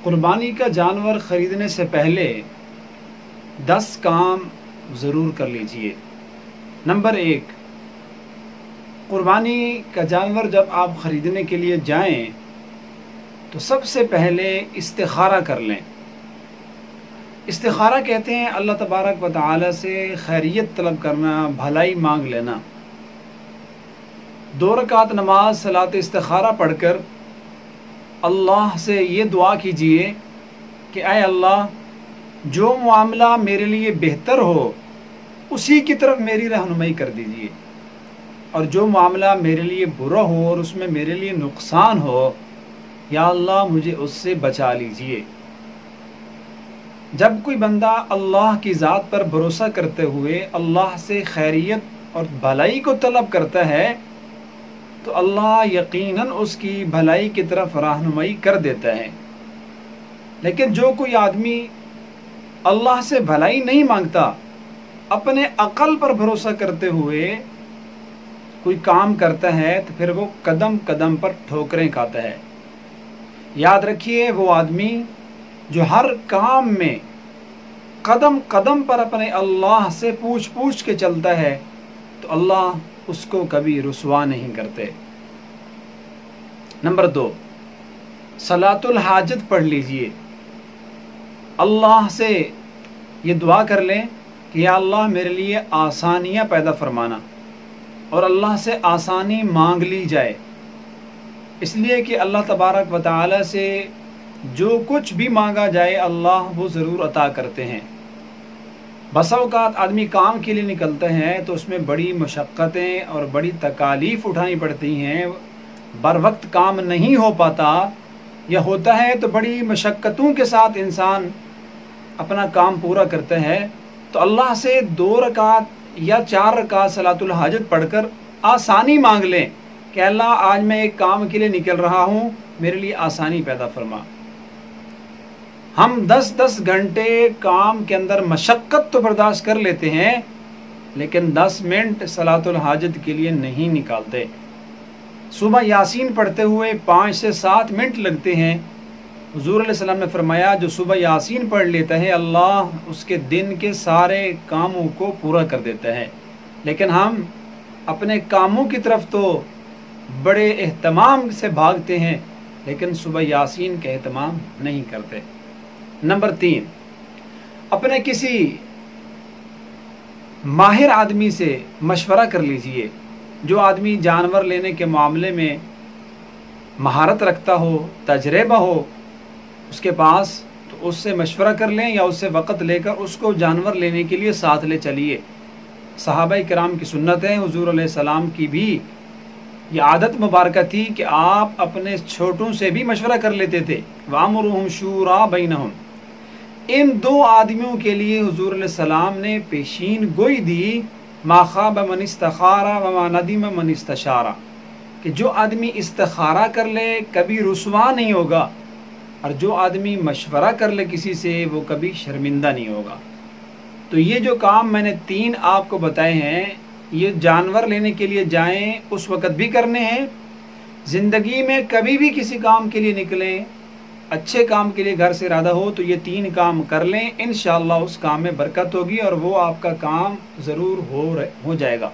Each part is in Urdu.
قربانی کا جانور خریدنے سے پہلے 10 کام ضرور کر لیجئے۔ نمبر 1، قربانی کا جانور جب آپ خریدنے کے لیے جائیں تو سب سے پہلے استخارہ کر لیں۔ استخارہ کہتے ہیں اللہ تبارک و تعالی سے خیریت طلب کرنا، بھلائی مانگ لینا۔ 2 رکعت نماز صلاۃ استخارہ پڑھ کر اللہ سے یہ دعا کیجئے کہ اے اللہ، جو معاملہ میرے لیے بہتر ہو اسی کی طرف میری رہنمائی کر دیجئے، اور جو معاملہ میرے لیے برا ہو اور اس میں میرے لیے نقصان ہو، یا اللہ مجھے اس سے بچا لیجئے۔ جب کوئی بندہ اللہ کی ذات پر بھروسہ کرتے ہوئے اللہ سے خیریت اور بھلائی کو طلب کرتا ہے تو اللہ یقیناً اس کی بھلائی کی طرف رہنمائی کر دیتا ہے۔ لیکن جو کوئی آدمی اللہ سے بھلائی نہیں مانگتا، اپنے عقل پر بھروسہ کرتے ہوئے کوئی کام کرتا ہے تو پھر وہ قدم قدم پر ٹھوکریں کھاتا ہے۔ یاد رکھیے، وہ آدمی جو ہر کام میں قدم قدم پر اپنے اللہ سے پوچھ کے چلتا ہے تو اللہ اس کو کبھی رسوا نہیں کرتے۔ نمبر 2، صلاۃ الحاجت پڑھ لیجئے۔ اللہ سے یہ دعا کر لیں کہ یا اللہ میرے لیے آسانیاں پیدا فرمانا، اور اللہ سے آسانی مانگ لی جائے، اس لیے کہ اللہ تبارک و تعالی سے جو کچھ بھی مانگا جائے اللہ وہ ضرور عطا کرتے ہیں۔ بسا اوقات آدمی کام کے لیے نکلتے ہیں تو اس میں بڑی مشقتیں اور بڑی تکالیف اٹھانی پڑتی ہیں، بر وقت کام نہیں ہو پاتا، یا ہوتا ہے تو بڑی مشقتوں کے ساتھ انسان اپنا کام پورا کرتا ہے، تو اللہ سے 2 رکعت یا 4 رکعت صلاۃ الحاجت پڑھ کر آسانی مانگ لیں کہ اللہ آج میں ایک کام کے لیے نکل رہا ہوں، میرے لیے آسانی پیدا فرما۔ ہم 10 گھنٹے کام کے اندر مشقت تو برداشت کر لیتے ہیں، لیکن 10 منٹ صلاۃ الحاجت کے لیے نہیں نکالتے۔ صبح یاسین پڑھتے ہوئے 5 سے 7 منٹ لگتے ہیں۔ حضور علیہ السلام نے فرمایا جو صبح یاسین پڑھ لیتا ہے اللہ اس کے دن کے سارے کاموں کو پورا کر دیتا ہے، لیکن ہم اپنے کاموں کی طرف تو بڑے اہتمام سے بھاگتے ہیں، لیکن صبح یاسین کا اہتمام نہیں کرتے۔ نمبر 3، اپنے کسی ماہر آدمی سے مشورہ کر لیجئے، جو آدمی جانور لینے کے معاملے میں مہارت رکھتا ہو، تجربہ ہو اس کے پاس، تو اس سے مشورہ کر لیں یا اس سے وقت لے کر اس کو جانور لینے کے لیے ساتھ لے چلیے۔ صحابہ کرام کی سنت ہے، حضور علیہ السلام کی بھی یہ عادت مبارکہ تھی کہ آپ اپنے چھوٹوں سے بھی مشورہ کر لیتے تھے۔ وَأَمْرُهُمْ شُورَىٰ بَيْنَهُمْ۔ ان 2 آدمیوں کے لیے حضور علیہ السلام نے پیشین گوئی دی، مَا خَابَ مَنِ اسْتَخَارَ وَمَا نَدِمَ مَنِ اسْتَشَارَ، کہ جو آدمی استخارہ کر لے کبھی رسوا نہیں ہوگا، اور جو آدمی مشورہ کر لے کسی سے وہ کبھی شرمندہ نہیں ہوگا۔ تو یہ جو کام میں نے 3 آپ کو بتائے ہیں، یہ جانور لینے کے لیے جائیں اس وقت بھی کرنے ہیں، زندگی میں کبھی بھی کسی کام کے لیے نکلیں، اچھے کام کے لیے گھر سے ارادہ ہو تو یہ 3 کام کر لیں، انشاءاللہ اس کام میں برکت ہوگی اور وہ آپ کا کام ضرور ہو جائے گا۔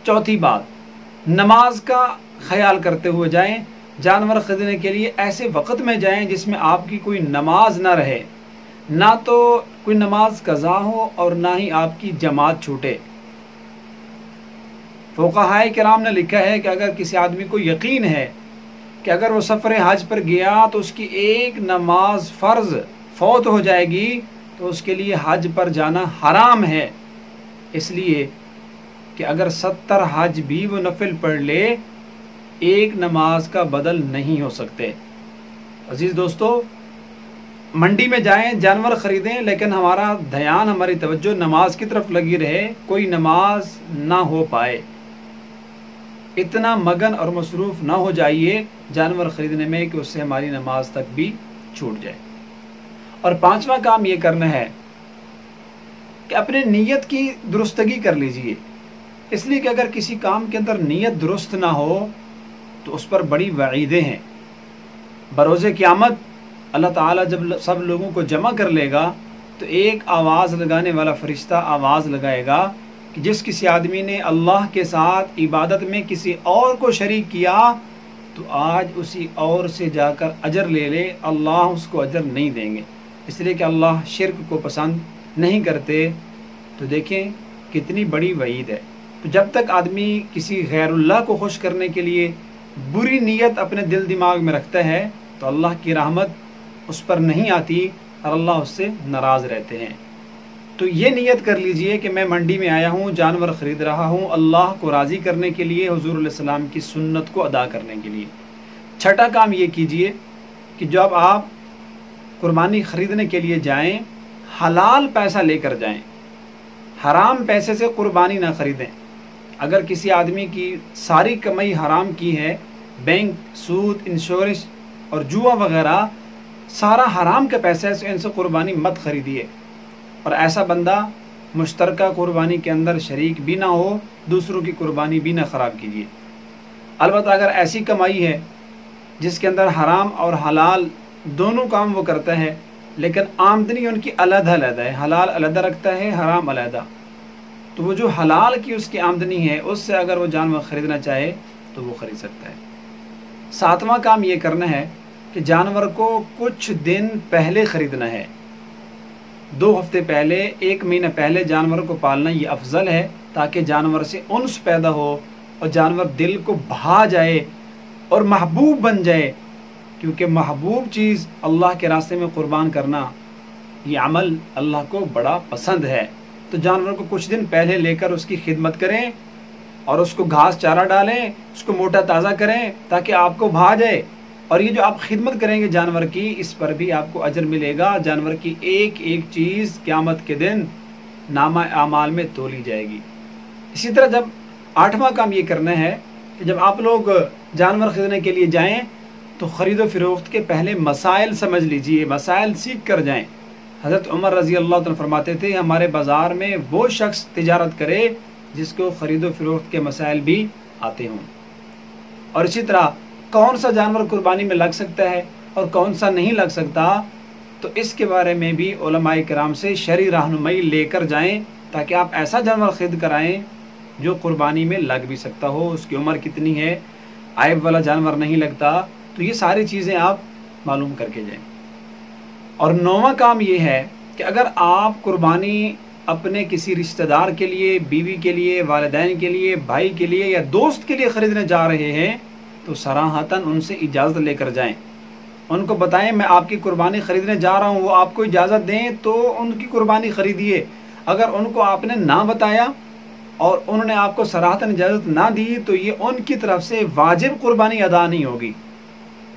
چوتھی بات، نماز کا خیال کرتے ہوئے جائیں۔ جانور خریدنے کے لیے ایسے وقت میں جائیں جس میں آپ کی کوئی نماز نہ رہے، نہ تو کوئی نماز قضا ہو اور نہ ہی آپ کی جماعت چھوٹے۔ فقہاء کرام نے لکھا ہے کہ اگر کسی آدمی کو یقین ہے کہ اگر وہ سفر حج پر گیا تو اس کی ایک نماز فرض فوت ہو جائے گی تو اس کے لیے حج پر جانا حرام ہے، اس لیے کہ اگر 70 حج بھی وہ نفل پڑھ لے ایک نماز کا بدل نہیں ہو سکتے۔ عزیز دوستو، منڈی میں جائیں جانور خریدیں، لیکن ہمارا دھیان، ہماری توجہ نماز کی طرف لگی رہے، کوئی نماز نہ ہو پائے، اتنا مگن اور مصروف نہ ہو جائیے جانور خریدنے میں کہ اس سے ہماری نماز تک بھی چھوٹ جائے۔ اور 5واں کام یہ کرنا ہے کہ اپنے نیت کی درستگی کر لیجئے، اس لیے کہ اگر کسی کام کے اندر نیت درست نہ ہو تو اس پر بڑی وعیدیں ہیں۔ بروز قیامت اللہ تعالیٰ جب سب لوگوں کو جمع کر لے گا تو ایک آواز لگانے والا فرشتہ آواز لگائے گا کہ جس کسی آدمی نے اللہ کے ساتھ عبادت میں کسی اور کو شریک کیا تو آج اسی اور سے جا کر اجر لے لے، اللہ اس کو اجر نہیں دیں گے، اس لیے کہ اللہ شرک کو پسند نہیں کرتے۔ تو دیکھیں کتنی بڑی وعید ہے۔ تو جب تک آدمی کسی غیر اللہ کو خوش کرنے کے لیے بری نیت اپنے دل دماغ میں رکھتا ہے تو اللہ کی رحمت اس پر نہیں آتی اور اللہ اس سے ناراض رہتے ہیں۔ تو یہ نیت کر لیجئے کہ میں منڈی میں آیا ہوں، جانور خرید رہا ہوں اللہ کو راضی کرنے کے لیے، حضور علیہ السلام کی سنت کو ادا کرنے کے لیے۔ چھٹا کام یہ کیجئے کہ جب آپ قربانی خریدنے کے لیے جائیں حلال پیسہ لے کر جائیں، حرام پیسے سے قربانی نہ خریدیں۔ اگر کسی آدمی کی ساری کمائی حرام کی ہے، بینک، سود، انشورنس اور جوا وغیرہ سارا حرام کے پیسے سے ان سے قربانی مت خریدیے، اور ایسا بندہ مشترکہ قربانی کے اندر شریک بھی نہ ہو، دوسروں کی قربانی بھی نہ خراب کیجیے۔ البتہ اگر ایسی کمائی ہے جس کے اندر حرام اور حلال دونوں کام وہ کرتا ہے لیکن آمدنی ان کی علیحدہ علیحدہ ہے، حلال علیحدہ رکھتا ہے، حرام علیحدہ، تو وہ جو حلال کی اس کی آمدنی ہے اس سے اگر وہ جانور خریدنا چاہے تو وہ خرید سکتا ہے۔ ساتواں کام یہ کرنا ہے کہ جانور کو کچھ دن پہلے خریدنا ہے، 2 ہفتے پہلے، 1 مہینہ پہلے جانور کو پالنا یہ افضل ہے، تاکہ جانور سے انس پیدا ہو اور جانور دل کو بھا جائے اور محبوب بن جائے، کیونکہ محبوب چیز اللہ کے راستے میں قربان کرنا یہ عمل اللہ کو بڑا پسند ہے۔ تو جانور کو کچھ دن پہلے لے کر اس کی خدمت کریں اور اس کو گھاس چارہ ڈالیں، اس کو موٹا تازہ کریں تاکہ آپ کو بھا جائے، اور یہ جو آپ خدمت کریں گے جانور کی اس پر بھی آپ کو اجر ملے گا۔ جانور کی ایک ایک چیز قیامت کے دن نامہ اعمال میں تولی جائے گی۔ اسی طرح جب 8واں کام یہ کرنا ہے کہ جب آپ لوگ جانور خریدنے کے لیے جائیں تو خرید و فروخت کے پہلے مسائل سمجھ لیجئے، مسائل سیکھ کر جائیں۔ حضرت عمر رضی اللہ عنہ فرماتے تھے ہمارے بازار میں وہ شخص تجارت کرے جس کو خرید و فروخت کے مسائل بھی آتے ہوں، اور اسی طرح کون سا جانور قربانی میں لگ سکتا ہے اور کون سا نہیں لگ سکتا، تو اس کے بارے میں بھی علماء کرام سے شرعی رہنمائی لے کر جائیں تاکہ آپ ایسا جانور خرید کر آئیں جو قربانی میں لگ بھی سکتا ہو، اس کی عمر کتنی ہے، عیب والا جانور نہیں لگتا، تو یہ ساری چیزیں آپ معلوم کر کے جائیں۔ اور 9واں کام یہ ہے کہ اگر آپ قربانی اپنے کسی رشتہ دار کے لیے، بیوی کے لیے، والدین کے لیے، بھائی کے لیے یا دوست کے لیے خریدنے جا رہے ہیں تو صراحتاً ان سے اجازت لے کر جائیں، ان کو بتائیں میں آپ کی قربانی خریدنے جا رہا ہوں، وہ آپ کو اجازت دیں تو ان کی قربانی خریدیے۔ اگر ان کو آپ نے نہ بتایا اور انہوں نے آپ کو صراحتاً اجازت نہ دی تو یہ ان کی طرف سے واجب قربانی ادا نہیں ہوگی۔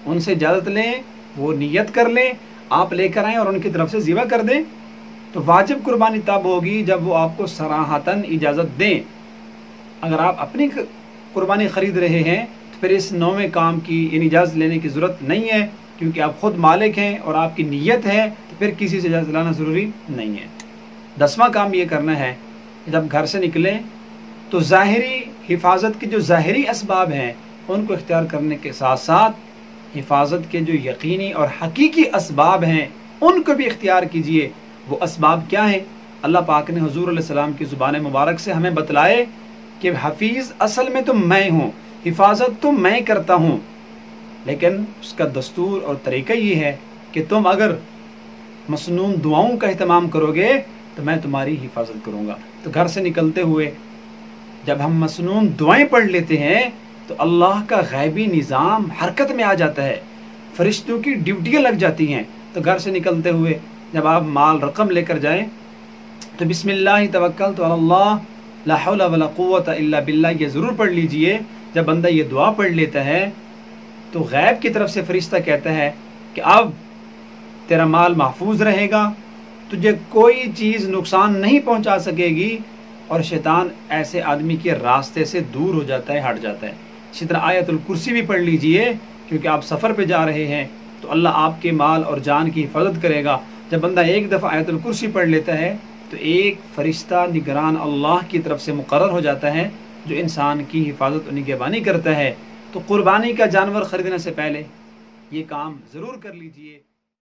ان سے اجازت لیں، وہ نیت کر لیں، آپ لے کر آئیں اور ان کی طرف سے ذبح کر دیں، تو واجب قربانی تب ہوگی جب وہ آپ کو صراحتاً اجازت دیں۔ اگر آپ اپنی قربانی خرید رہے ہیں تو پھر اس 9ویں کام کی یعنی اجازت لینے کی ضرورت نہیں ہے، کیونکہ آپ خود مالک ہیں اور آپ کی نیت ہے، تو پھر کسی سے اجازت لانا ضروری نہیں ہے۔ 10واں کام یہ کرنا ہے کہ جب گھر سے نکلیں تو ظاہری حفاظت کے جو ظاہری اسباب ہیں ان کو اختیار کرنے کے ساتھ ساتھ حفاظت کے جو یقینی اور حقیقی اسباب ہیں ان کو بھی اختیار کیجئے۔ وہ اسباب کیا ہیں؟ اللہ پاک نے حضور علیہ السلام کی زبان مبارک سے ہمیں بتلائے کہ حفیظ اصل میں تو میں ہوں، حفاظت تو میں کرتا ہوں، لیکن اس کا دستور اور طریقہ یہ ہے کہ تم اگر مسنون دعاؤں کا اہتمام کرو گے تو میں تمہاری حفاظت کروں گا۔ تو گھر سے نکلتے ہوئے جب ہم مسنون دعائیں پڑھ لیتے ہیں تو اللہ کا غیبی نظام حرکت میں آ جاتا ہے، فرشتوں کی ڈیوٹیاں لگ جاتی ہیں۔ تو گھر سے نکلتے ہوئے جب آپ مال رقم لے کر جائیں تو بسم اللہ توکلت علی اللہ لا حول ولا قوت الا باللہ یہ ضرور پڑھ لیجئے۔ جب بندہ یہ دعا پڑھ لیتا ہے تو غیب کی طرف سے فرشتہ کہتا ہے کہ اب تیرا مال محفوظ رہے گا، تجھے کوئی چیز نقصان نہیں پہنچا سکے گی، اور شیطان ایسے آدمی کے راستے سے دور ہو جاتا ہے، ہٹ جاتا ہے۔ اسی طرح آیت الکرسی بھی پڑھ لیجئے، کیونکہ آپ سفر پہ جا رہے ہیں تو اللہ آپ کے مال اور جان کی حفاظت کرے گا۔ جب بندہ ایک دفعہ آیت الکرسی پڑھ لیتا ہے تو ایک فرشتہ نگران اللہ کی طرف سے مقرر ہو جاتا ہے جو انسان کی حفاظت و نگہبانی کرتا ہے۔ تو قربانی کا جانور خریدنے سے پہلے یہ کام ضرور کر لیجئے۔